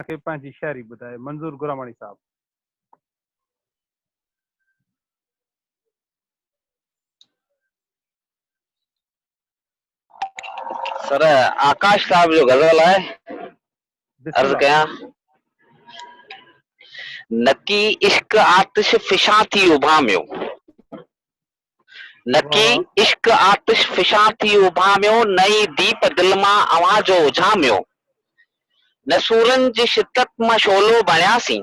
के पंहिंजी शायरी ॿुधाए। मंज़ूर गुरामाणी साहब। सर आकाश साहब जो गज़ल है, अर्ज कया। नकी इश्क आतिश फिशा थी उभामियो, नकी इश्क आतिश फिशा थी उभामियो, नई दीप दिल मां आवाज़ उझामियो। न सूरन जी शिद्दत मां शोलो बणियासीं,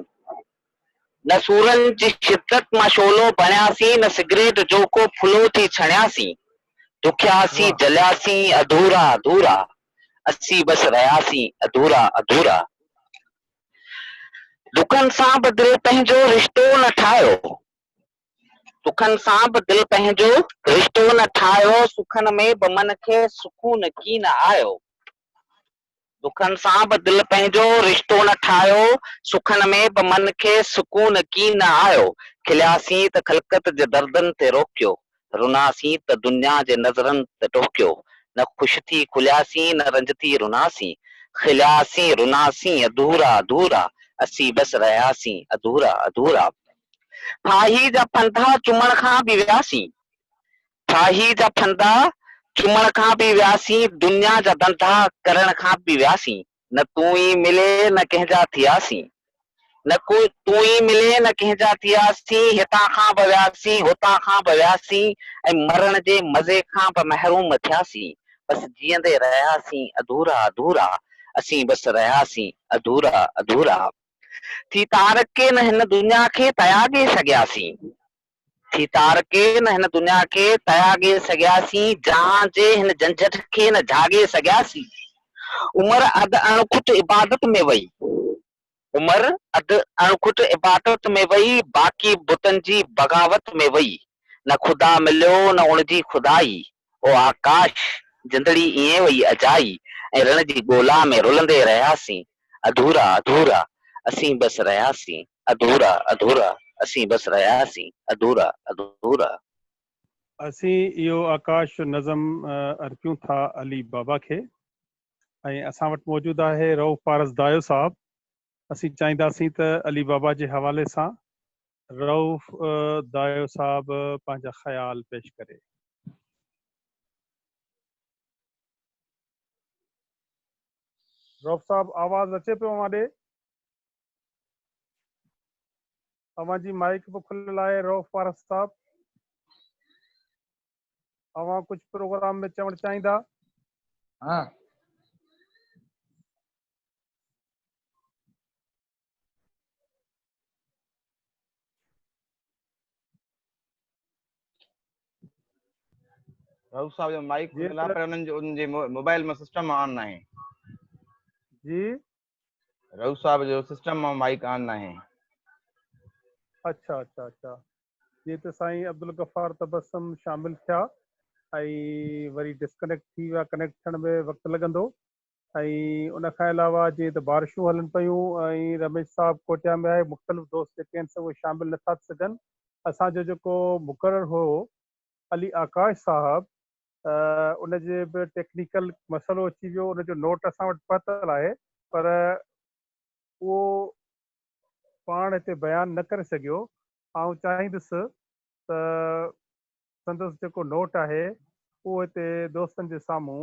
न सूरन जी शिद्दत मां शोलो बणियासीं, न सिगरेट जो को फुलो थी छणियासीं। दुखियासीं जलियासीं अधूरा अधूरा, असी बस रहियासीं अधूरा अधूरा। दुखन सां बि दिल पंहिंजो रिश्तो न ठाहियो, दुखन सां बि दिल पंहिंजो रिश्तो न ठाहियो, सुखन में बि मन खे सुकून की न आयो। दुखन सां बि दिल पंहिंजो रिश्तो न ठाहियो, सुखन में बि मन खे सुकून की न आयो। खिलियासीं त ख़लक़त जे दर्दन ते रोकियो, रुनासीं त दुनिया जे नज़रनि ते टोकियो। न ख़ुशि थी खुलियासीं न रंज थी रुनासीं, खिलियासीं रुनासीं अधूरा अधूरा, असी बस रहियासीं अधूरा अधूरा। फाही जा फंदा चुमण खां बि वियासीं, फाही जा फंदा चुमण खां बि वियासीं, दुनिया जा धंधा करण खां बि वियासीं। न तूं ई मिले न कंहिंजा थियासीं, न कोई तूं ई मिले न कंहिंजा थियासीं, हितां खां बि वियासीं हुतां खां बि वियासीं, ऐं मरण जे मज़े खां बि महरूम थियासीं। बस जीअंदे रहियासीं अधूरा अधूरा, असीं बस रहियासीं अधूरा अधूरा। थी तारके न हिन दुनिया खे तयागे सघियासीं, थी तारके न हिन दुनिया खे तयागे सघियासीं, जहां जे हिन झंझट खे न जागे सघियासीं। उमिरि अधु अणखुट इबादत में वई, उमिरि अधु अणखुट इबादत में वई, बाक़ी बुतनि जी बग़ावत में वई। न ख़ुदा मिलियो न उणजी खुदाई, ओ आकाश जिंदड़ी ईअं वई अजाई, ऐं रण जी ॻोल्हा में रुलंदे रहियासीं अधूरा अधूरा, असीं बस रहियासीं अधूरा अधूरा, असीं बस रहियासीं अधूरा अधूरा। असीं इहो आकाश नज़म अर्पियूं था अली बाबा खे, ऐं असां वटि मौजूदु आहे रऊफ़ पारस दायो साहब। असीं चाहींदासीं त अली बाबा जे हवाले सां रऊफ़ दायो साहब पंहिंजा ख़्याल पेश करे। रऊफ़ साहब आवाज़ अचे पियो मां ॾे? अवां जी माइक बि खुलियल आहे रऊफ़ पारस साहब। अवां कुछ प्रोग्राम में चवण चाहींदा? हाँ रऊफ़ साहब जो माइक खुलियल आहे, पर उन्हनि जे मोबाइल में सिस्टम ऑन न आहे। जी रऊफ़ साहब जो सिस्टम में माइक ऑन न आहे। अच्छा अच्छा अच्छा। जीअं त साईं अब्दुल गफ़ार तबस्सुम शामिल थिया ऐं वरी डिस्कनेक्ट थी विया, कनेक्ट थियण में वक़्तु लॻंदो। ऐं उन खां अलावा जीअं त बारिशूं हलनि पियूं ऐं रमेश साहब कोटिया में आहे, मुख़्तलिफ़ दोस्त जेके आहिनि उहे शामिल नथा थी सघनि। असांजो जेको मुक़ररु हो अली आकाश साहब, उनजे बि टेक्निकल मसइलो अची वियो, उनजो नोट असां वटि पहुतल आहे, पर उहो पाण हिते बयानु न करे सघियो। आउं चाहींदुसि त संदसि जेको नोट आहे उहो हिते दोस्तनि जे साम्हूं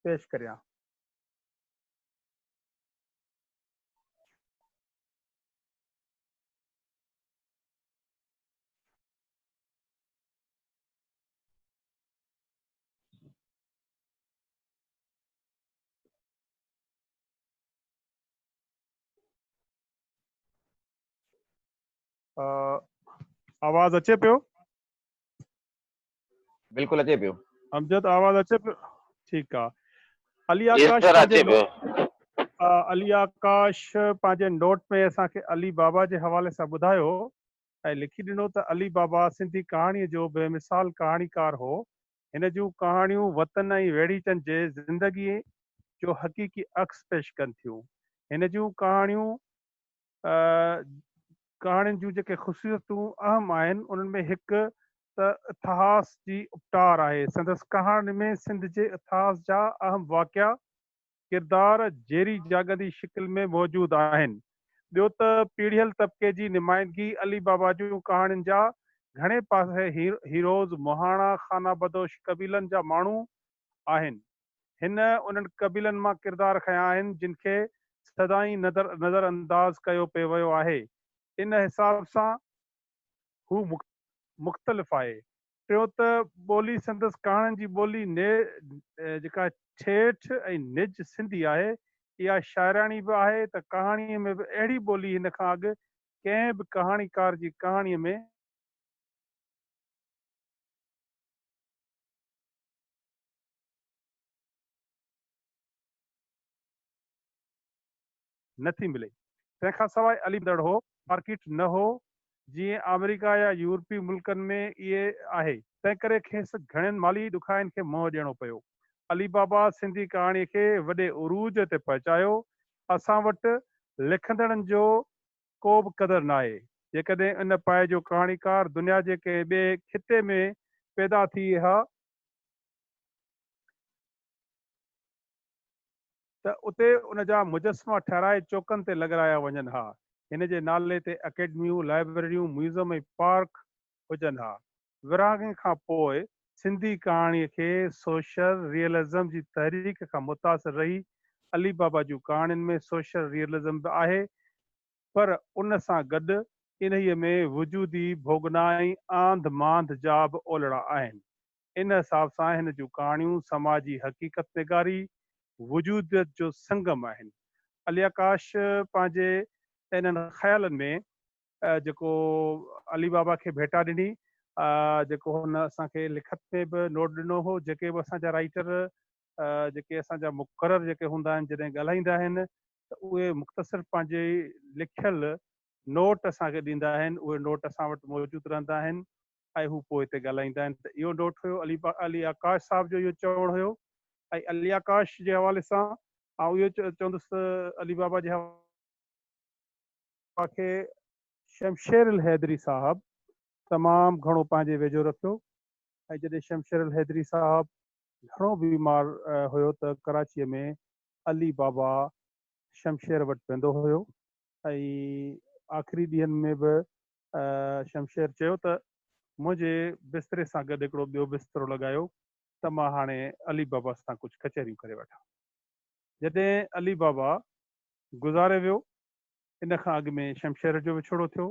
पेश करियां। आवाज़ अचे पियो? बिल्कुलु अचे पियो। अमजद आवाज़ अचे पियो? ठीकु आहे। अली जी आकाश सर अचे पंहिंजे पियो। अली आकाश पंहिंजे नोट में असांखे अली बाबा जे हवाले सां ॿुधायो ऐं लिखी ॾिनो त अली बाबा सिंधी कहाणीअ जो बेमिसाल कहाणीकार हो। हिन जूं कहाणियूं वतन ऐं वेड़ीचनि जे ज़िंदगी जो हक़ीक़ी अक्स पेश कनि थियूं। हिन जूं कहाणियुनि जूं जेके ख़ुशियतूं अहम आहिनि, उन्हनि में हिकु त इतिहास जी उपटार आहे। संदसि कहाणी में सिंध जे इतिहास जा अहम वाक़िया किरदार जेरी जागंदी शिकिल में मौजूद आहिनि। ॿियो त पीढ़ियल तबिके जी नुमाइंदगी अली बाबा जूं कहाणियुनि जा घणे पासे हीरोज़ मुहाणा खाना बदोश कबीलनि जा माण्हू आहिनि। हिन उन्हनि कबीलनि मां किरदार खया आहिनि जिन खे सदाई नज़र अंदाज़ कयो पियो वियो आहे। इन हिसाब सां हू मुख़्तलिफ़ आहे। टियों त ॿोली संदसि कहाणियुनि जी ॿोली जेका ठेठ ऐं निज सिंधी आहे, इहा शाइराणी बि आहे त कहाणीअ में बि अहिड़ी ॿोली हिन खां अॻु कंहिं बि कहाणीकार जी कहाणीअ में नथी मिले। तंहिंखां सवाइ अली दड़ो मार्केट न हो जीअं अमेरिका या यूरोपी मुल्कनि में इहे आहे, तंहिं करे खेसि घणनि माली ॾुखाइनि खे मुंहुं ॾियणो पियो। अली बाबा सिंधी कहाणीअ खे वॾे उरूज ते पहुचायो। असां वटि लिखंदड़नि जो को बि क़दुरु न आहे। जेकॾहिं इन पाए जो कहाणीकार दुनिया जे कंहिं ॿिए खिते में पैदा थी हा त उते उन जा मुजस्मा ठाराए चौकनि ते लॻाराया वञनि हा। हिन जे नाले ते अकेडमियूं, लाइब्रेरियूं, म्यूज़ियम ऐं पार्क हुजनि हा। विरहाङे खां पोइ सिंधी कहाणीअ खे सोशल रियलिज़म जी तहरीक खां मुतासिर रही अली बाबा जूं कहाणियुनि में सोशल रियलिज़म बि आहे, पर उन सां गॾु इन्हीअ में वजूदी भोगनाई आंध मांध जा बि ओलड़ा आहिनि। इन हिसाब सां हिन जूं कहाणियूं समाजी हक़ीक़त निगारी वजूदियत जो संगम आहिनि। अली आकाश पंहिंजे इन्हनि ख़्यालनि में जेको अली बाबा खे भेटा ॾिनी, जेको हुन असांखे लिखत में बि नोट ॾिनो हो, जेके बि असांजा राइटर जेके असांजा मुक़रर जेके हूंदा आहिनि जॾहिं ॻाल्हाईंदा आहिनि त उहे मुख़्तसिर पंहिंजे लिखियल नोट असांखे ॾींदा आहिनि। उहे नोट असां वटि मौजूदु रहंदा आहिनि ऐं हू पोइ हिते ॻाल्हाईंदा आहिनि। त इहो नोट हुयो अली आकाश साहिब जो इहो चवणु हुयो। ऐं अली आकाश जे हवाले सां ऐं इहो चवंदुसि अली बाबा जे खे शमशेर अल हैदरी साहब तमामु घणो पंहिंजे वेझो रखियो। ऐं जॾहिं शमशेर अल हैदरी साहब घणो बीमार हुयो त कराचीअ में अली बाबा शमशेर वटि वेंदो हुयो ऐं आख़िरी ॾींहंनि में बि शमशेर चयो त मुंहिंजे बिस्तरे सां गॾु हिकिड़ो ॿियो बिस्तरो लॻायो त मां हाणे अली बाबा सां कुझु कचहरियूं करे वठां। जॾहिं अली बाबा गुज़ारे वियो, इन खां अॻु में शमशेर जो विछोड़ो थियो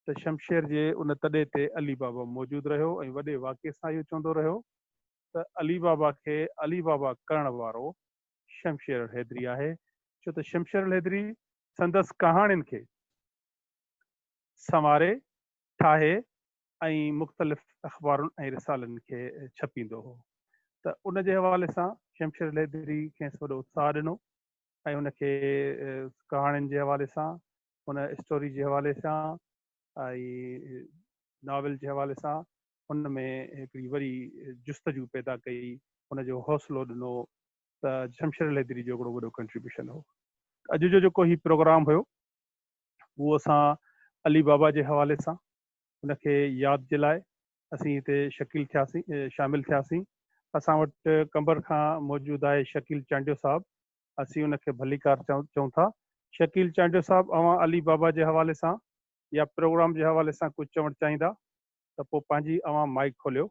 त शमशेर जे उन तॾे ते अली बाबा मौजूदु रहियो ऐं वॾे वाक़े सां इहो चवंदो रहियो त अली बाबा खे अली बाबा करण वारो शमशेर अल हैदरी आहे। छो त शमशेर अल हैदरी संदसि कहाणियुनि खे संवारे ठाहे ऐं मुख़्तलिफ़ अख़बारुनि ऐं रिसालनि खे छपींदो हो। त उन जे हवाले सां शमशेर अल हैदरी खेसि वॾो उत्साह ॾिनो ऐं हुनखे कहाणियुनि जे हवाले सां, हुन स्टोरी जे हवाले सां ऐं नॉवल जे हवाले सां हुन में हिकिड़ी वरी जुस्तजू पैदा कई, हुनजो हौसलो ॾिनो। त शमशेर अल हैदरी जो हिकिड़ो वॾो कंट्रीब्यूशन हो। अॼु जो जेको ही प्रोग्राम हुयो उहो असां अली बाबा जे हवाले सां हुनखे यादि जे लाइ असीं हिते शामिल थियासीं। असां वटि कंबर खां मौजूदु आहे शकील चांडियो साहब। असीं हुनखे भलीकार चऊं था। शकील चांडियो साहब, अवां अली बाबा जे हवाले सां या प्रोग्राम जे हवाले सां कुझु चवणु चाहींदा त पोइ पंहिंजी अवां माइक खोलियो।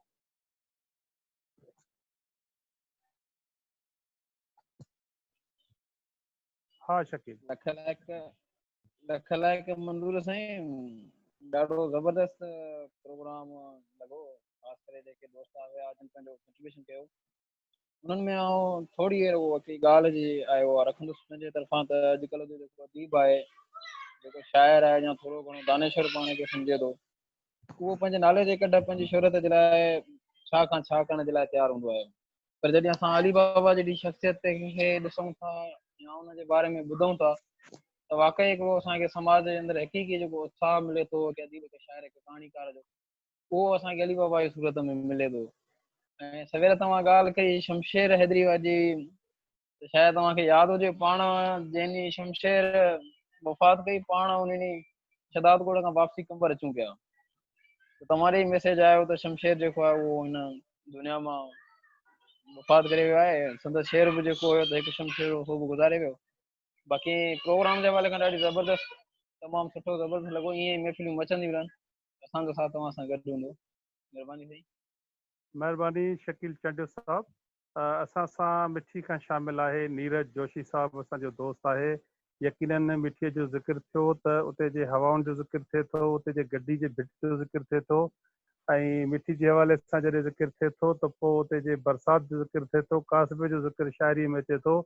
हा शकील। लख लाइक मंज़ूर साईं, ॾाढो ज़बरदस्त प्रोग्राम लॻो। ख़ासि करे जेके दोस्त हुया जिन पंहिंजो कंट्रीब्यूशन कयो, उन्हनि में आउं थोरी हिकिड़ी ॻाल्हि जी आयो आहे रखंदुसि पंहिंजे तरफ़ां त अॼुकल्ह जो जेको अदीब आहे, जेको शाइर आहे या थोरो घणो दानेश्वर पाण खे सम्झे थो, उहो पंहिंजे नाले जे कॾहिं पंहिंजी शोहरत जे लाइ छा खां छा करण जे लाइ तयारु हूंदो आहे। पर जॾहिं असां अली बाबा जहिड़ी शख़्सियत खे ॾिसूं था या हुनजे बारे में ॿुधूं था त वाक़ई हिकिड़ो असांखे समाज जे अंदरि हक़ीक़ी जेको उत्साह मिले थो कि अदीब खे, शाइर खे, कहाणीकार जो, उहो असांखे अली बाबा जी सूरत में मिले थो। ऐं सवेर तव्हां ॻाल्हि कई शमशेर हैदरी जी, त शायदि तव्हांखे यादि हुजे पाण जंहिं ॾींहुं शमशेर वफ़ात कई पाण उन ॾींहुं शदादगोड़ खां वापसी कंबर अचूं पिया। त तव्हांजे ई मैसेज आयो त शमशेर जेको आहे उहो हिन दुनिया मां वफ़ात करे वियो आहे। संदसि शेर बि जेको हुयो त हिकु शमशेर हो बि गुज़ारे वियो। बाक़ी प्रोग्राम जे हवाले खां ॾाढी ज़बरदस्त, तमामु सुठो ज़बरदस्त लॻो। ईअं ई महफ़िलूं मचंदियूं रहनि, असांजो साथ तव्हां सां गॾु हूंदो। महिरबानी साईं। महिरबानी शकील चंडियो साहब। असां सां मिठी खां शामिल आहे नीरज जोशी साहब, असांजो दोस्त आहे। यकीनन मिठीअ जो ज़िक्र थियो त उते जे हवाउनि जो ज़िक्र थिए थो, उते जे गड्डी जे भिट जो ज़िक्र थिए थो, ऐं मिठी जे हवाले सां जॾहिं ज़िक्र थिए थो त पोइ उते जे बरसाति जो ज़िक्र थिए थो, कासिबे जो ज़िक्र शाइरी में अचे थो।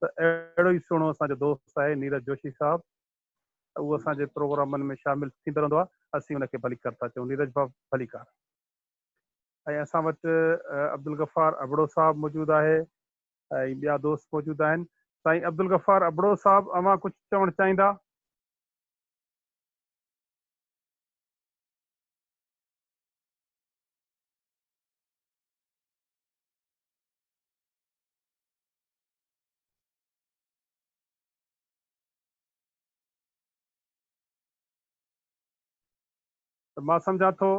त अहिड़ो ई सुहिणो असांजो दोस्त आहे नीरज जोशी साहब। उहो असांजे प्रोग्रामनि में शामिलु थींदो रहंदो आहे। असीं हुनखे भलीकार था चऊं। नीरज भाउ भलीकार। ऐं असां वटि अब्दुल गफ़ार अबड़ो साहब मौजूदु आहे ऐं ॿिया दोस्त मौजूदु आहिनि। साईं अब्दुल गफ़ार अबड़ो साहब, अव्हां कुझु चवणु चाहींदा? त मां सम्झां थो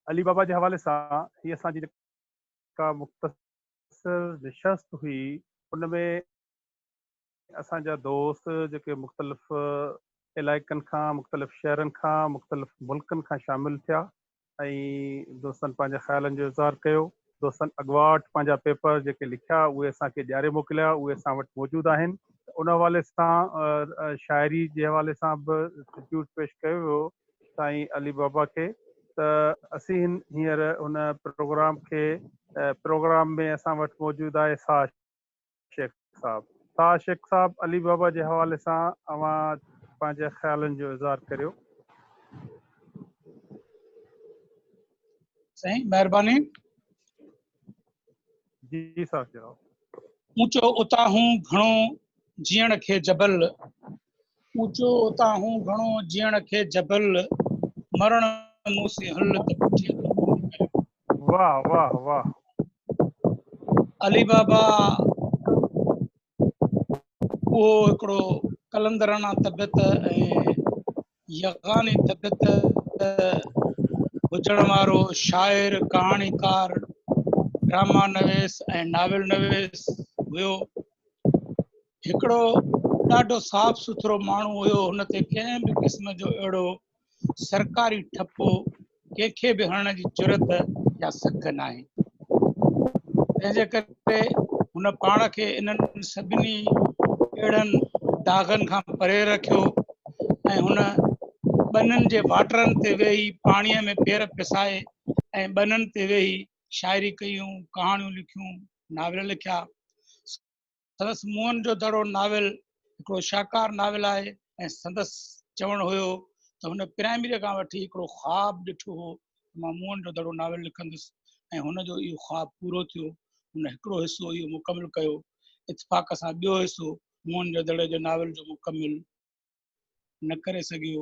अली बाबा जे हवाले सां हीअ असांजी जेका मुख़्तसिर निशस्त हुई, उन में असांजा दोस्त जेके मुख़्तलिफ़ इलाइक़नि खां, मुख़्तलिफ़ शहरनि खां, मुख़्तलिफ़ मुल्कनि खां शामिलु थिया ऐं दोस्तनि पंहिंजे ख़्यालनि जो इज़हार कयो। दोस्तनि अॻुवा वटि पंहिंजा पेपर जेके लिखिया उहे असांखे ॾियारे मोकिलिया, उहे असां वटि मौजूदु आहिनि। उन हवाले सां शाइरी जे हवाले सां बि ट्रिब्यूट पेश कयो वियो साईं अली बाबा खे। त असीं हींअर हुन प्रोग्राम में असां वटि मौजूदु आहे सा शेख साहब। सा शेख साहब, अली बाबा जे हवाले सां अव्हां पंहिंजे ख़्यालनि जो इज़हार करियो। साईं महिरबानी। जी साहब चयो। ऊंचो उतां हूं घणो जीअण खे जबल, ऊंचो उतां हूं घणो जीअण खे जबल, मरण मूंसी हल त पुठीअ ते कोन कयो। वाह वाह वाह। अली बाबा उहो हिकिड़ो कलंदराना तबियत ऐं यगानी तबियत हुजण वारो शाइर, कहाणीकार, ड्रामा नवेस ऐं नाविल नवेस हुयो। हिकिड़ो ॾाढो साफ़ सुथरो माण्हू हुयो। हुन ते कंहिं बि क़िस्म जो अहिड़ो सरकारी ठपो कंहिंखे बि हणण जी ज़रूरत या सघ न आहे। तंहिंजे करे हुन पाण खे इन्हनि सभिनी अहिड़नि दाग़नि खां परे रखियो ऐं हुन ॿननि जे वाटरनि ते वेही पाणीअ में पेर पिसाए ऐं ॿननि ते वेही शाइरी कयूं, कहाणियूं लिखियूं, नाविल लिखिया। संदसि मुअन जो दड़ो नाविल हिकिड़ो शाहकार नाविल आहे ऐं संदसि चवणु हुयो त हुन प्राइमरीअ खां वठी हिकिड़ो ख़्वाबु ॾिठो हो, मां मुअन जो दड़ो नाविल लिखंदुसि ऐं हुनजो इहो ख़्वाबु पूरो थियो। हुन हिकिड़ो हिसो इहो मुकमिल कयो। इत्फाक़ सां ॿियो हिसो मुअन जो दड़े जो नाविल जो मुकमिल न करे सघियो।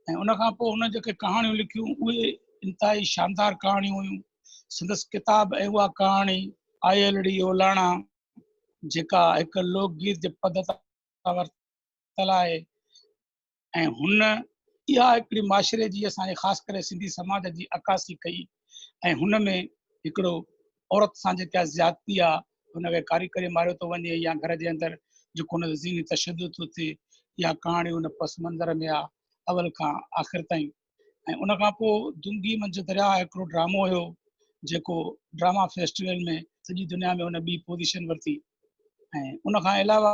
ऐं उन खां पोइ हुन जेके कहाणियूं लिखियूं उहे इंतिहाई शानदार कहाणियूं हुयूं। संदसि किताब ऐं उहा कहाणी आयलड़ी ओलाणा, जेका हिकु लोकगीत जे पद तां वरितल आहे ऐं हुन इहा हिकिड़ी माशरे जी, असांजे ख़ासि करे सिंधी समाज जी अकासी कई ऐं हुन में हिकिड़ो औरत सां जेका ज़्यादती आहे हुनखे कारी करे मारियो थो वञे या घर जे अंदरि जेको हुन ते ज़ीनी तशदुद थो थिए, इहा कहाणी हुन पस मंज़र में आहे अवल खां आख़िर ताईं। ऐं उन खां पोइ दुंगी मंझि दरिया हिकिड़ो ड्रामो हुयो जेको ड्रामा फेस्टिवल में सॼी दुनिया में हुन ॿी पोज़ीशन वरिती। ऐं उन खां अलावा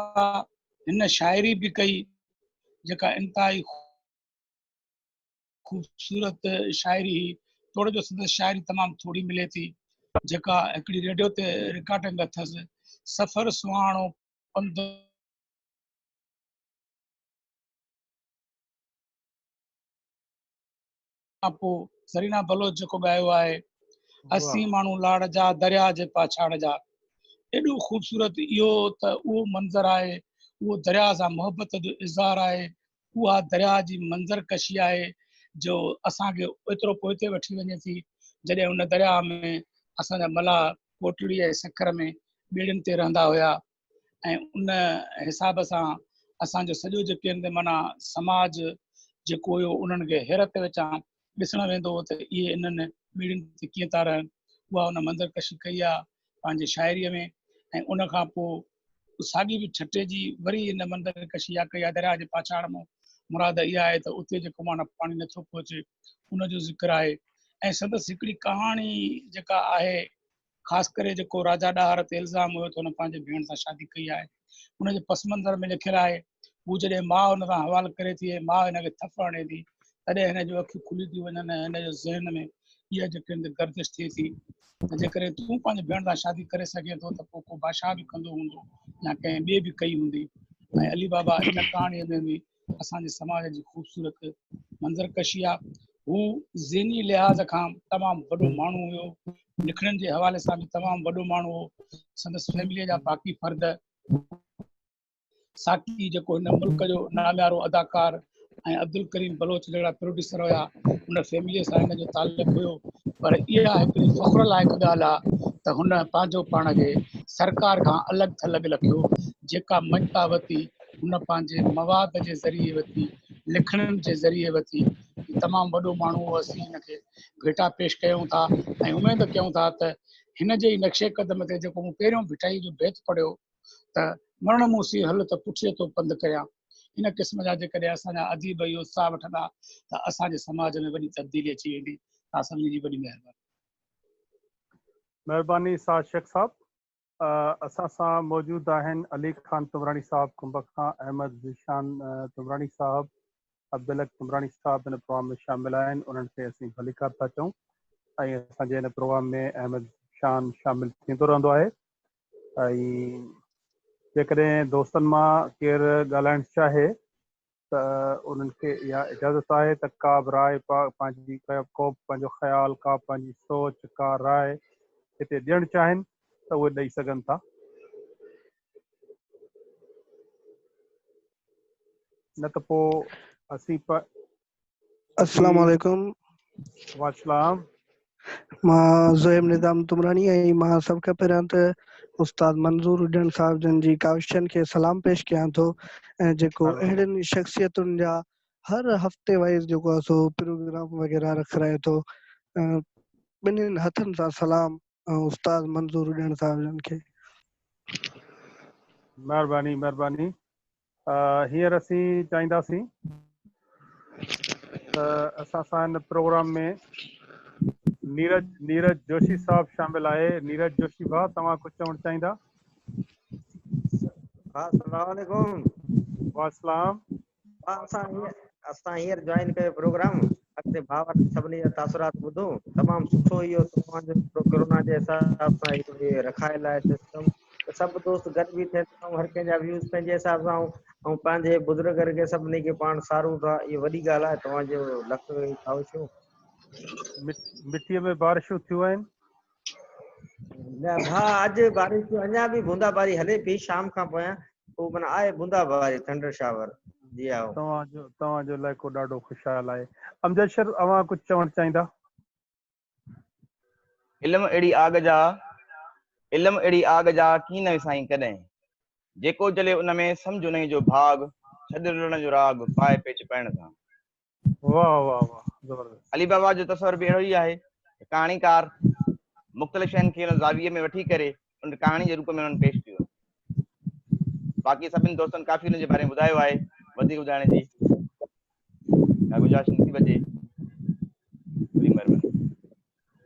हिन शाइरी बि कई जेका इंतिहाई ख़ूबसूरत शाइरी। थोरो जो संदसि शाइरी तमामु थोरी मिले थी, जेका हिकिड़ी रेडियो ते रिकॉर्डिंग अथसि, सफ़र सुहाणो पंध खां पोइ ज़रीना बलोच जेको ॻायो आहे, असी माण्हू लाड़ जा दरिया जे पाछाड़ जा। एॾो ख़ूबसूरत इहो त उहो मंज़र आहे, उहो दरिया सां मोहबत जो इज़हार आहे, उहा दरिया जी मंज़र कशी आहे जो असांखे एतिरो पोइते वठी वञे थी। जॾहिं हुन दरिया में असांजा मलाह कोटड़ी ऐं सखर में ॿेड़ियुनि ते रहंदा हुया ऐं उन हिसाब सां असांजो सॼो जेके आहिनि माना समाज जेको हुयो उन्हनि खे हैरत विचां ॾिसणु वेंदो हो त इहे इन्हनि ॿेड़ियुनि ते कीअं था रहनि। उहा उन मंदर कशी कई आहे पंहिंजे शाइरीअ में। ऐं उन खां पोइ साॻी बि छटे जी वरी हिन मंदर कशी आहे कई आहे दरिया जे पाछाड़ में। मुराद इहा आहे त उते जेको माना पाणी नथो पहुचे उनजो ज़िक्र आहे। ऐं संदसि हिकिड़ी कहाणी जेका आहे ख़ासि करे जेको राजा ॾाहर ते इल्ज़ाम हुयो त हुन पंहिंजे भेण सां शादी कई आहे, उनजे पस मंज़र में लिखियलु आहे हू जॾहिं माउ हुन सां हवालु करे थी ऐं माउ हिनखे थप हणे थी तॾहिं हिन जूं अखियूं खुली थी वञनि ऐं हिन जो ज़हन में इहा जेके गर्दिश थिए थी त जेकॾहिं तूं पंहिंजे भेण सां शादी करे सघे थो त पोइ को बादशाह बि कंदो हूंदो या कंहिं ॿिए बि कई हूंदी। ऐं अली बाबा इन कहाणीअ में बि असांजे समाज जी ख़ूबसूरत मंज़र कशी आहे। हू ज़हनी लिहाज़ खां तमामु वॾो माण्हू हुयो, लिखण जे हवाले सां बि तमामु वॾो माण्हू हो। संदसि फैमिलीअ जा बाक़ी फर्द साकी जेको हिन मुल्क जो नामियारो अदाकार ऐं अब्दुल करीम बलोच जहिड़ा प्रोड्यूसर हुया हुन फैमिलीअ सां हिन जो ताल्लुक़ु हुयो। पर इहा हिकिड़ी फ़ख्र लाइक़ु ॻाल्हि आहे त हुन पंहिंजो पाण खे सरकार खां अलॻि थलॻि रखियो। जेका मञता वरिती हुन पंहिंजे मवाद जे ज़रिए वरिती, लिखण जे ज़रिए वरिती। तमामु वॾो माण्हू असीं हिनखे भेटा पेश कयूं था ऐं उमेदु कयूं था त हिन जे ई नक्शे क़दम ते जेको मूं पहिरियों भिटाई जो बैत पढ़ियो त मरण मूंसी हल त पुठीअ तो पंधु कयां, इन क़िस्म जा जेकॾहिं असांजा अदीब इहो उत्साह वठंदा त असांजे समाज में वॾी तब्दीली अची वेंदी। तव्हां सभिनी जी वॾी महिरबानी। महिरबानी साद शेख साहब। असां सां मौजूदु आहिनि अली ख़ान तुमरानी साहब कुंभ खां, अहमद ज़ीशान तुमरानी साहब, अब्दुल हक तुमरानी साहब हिन प्रोग्राम में शामिल आहिनि। उन्हनि खे असीं भलीकार था चऊं ऐं असांजे हिन प्रोग्राम में अहमद ज़ीशान शामिल थींदो रहंदो आहे। ऐं जेकॾहिं दोस्तनि मां केरु ॻाल्हाइणु चाहे त उन्हनि खे इहा इजाज़त आहे त का बि राय पंहिंजी को पंहिंजो ख़्यालु का पंहिंजी सोच का राय हिते ॾियणु चाहिनि त उहे ॾेई सघनि था। न त पोइ असीं अस्सलाम वालेकुम। वासलाम। मां ज़ोएब निज़ाम तुमरानी ऐं मां सभ खां पहिरियां त उस्ताद मंज़ूर हुजन साहब जन जी काविशनि खे सलाम पेश कयां थो ऐं जेको अहिड़नि शख़्सियतुनि जा हर हफ़्ते वाइज़ जेको आहे सो प्रोग्राम वग़ैरह रखाए थो, ॿिन्हिनि हथनि सां सलाम उस्ताद मंज़ूर हुजन साहब जन खे। महिरबानी महिरबानी। हींअर असीं चाहींदासीं त असां सां हिन प्रोग्राम में नीरज जोशी साहब शामिल आहे। नीरज जोशी भाउ, तव्हां कुझु चवणु चाहींदा? अस्सलाम वालेकुम। वासलाम। असां हींअर जॉइन कयो प्रोग्राम, अॻिते भाउ सभिनी जा तासुरात ॿुधो। तमामु सुठो इहो तव्हांजो कोरोना जे हिसाब सां इहो रखायल आहे सिस्टम। सभु दोस्त गॾु बि थियनि था, हर कंहिंजा व्यूज़ पंहिंजे हिसाब सां ऐं पंहिंजे बुज़ुर्गनि खे सभिनी खे पाण सारूं था। इहा वॾी ॻाल्हि आहे। तव्हांजो लख ख़ाउशियूं। मिटीअ में बारिशूं थियूं आहिनि? न भाउ, अॼु बारिश अञा बि बूंदा बारी हले पई शाम खां पोयां, पोइ माना आहे बूंदा बारी थंडर शावर। जी हा, तव्हांजो इलाइक़ो ॾाढो ख़ुशहाल आहे। अमजद शर, तव्हां कुझु चवणु चाहींदा? इल्म अहिड़ी आग जा की न विसाईं कॾहिं, जेको जले उन में सम्झ उन जो भाग, छॾण जो राग पाए पेच पाइण सां। वाह वाह वाह, ज़बरदस्त। अली बाबा जो तस्वर बि अहिड़ो ई आहे। कहाणीकार मुख़्तलिफ़ शयुनि खे ज़ाविये में वठी करे उन कहाणी जे रूप में उन्हनि पेश कयो। बाक़ी सभिनी दोस्तनि काफ़ी हुन जे बारे में ॿुधायो आहे, वधीक ॿुधाइण जी गुजारिश नथी बचे।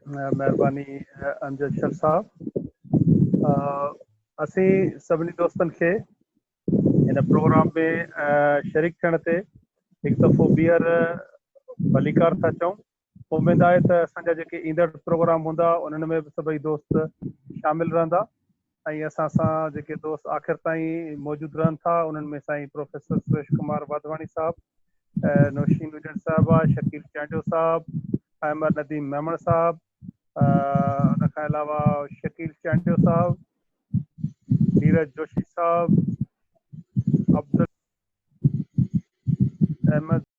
महिरबानी अमजद शर साहब। असीं सभिनी दोस्तनि खे हिन प्रोग्राम में शरीक थियण ते हिकु दफ़ो ॿीहर भलीकार था चऊं। उमेदु आहे त असांजा जेके ईंदड़ प्रोग्राम हूंदा उन्हनि में बि सभई दोस्त शामिल रहंदा ऐं असां सां जेके दोस्त आख़िर ताईं मौजूदु रहनि था उन्हनि में साईं प्रोफेसर सुरेश कुमार वाधवानी साहब, नौशीन हुजन साहिबा, शकील चांडियो साहब, अहमद नदीम मेमण साहब, उन खां अलावा शकील चांडियो साहब, नीरज जोशी साहब, अब्दुल अहमद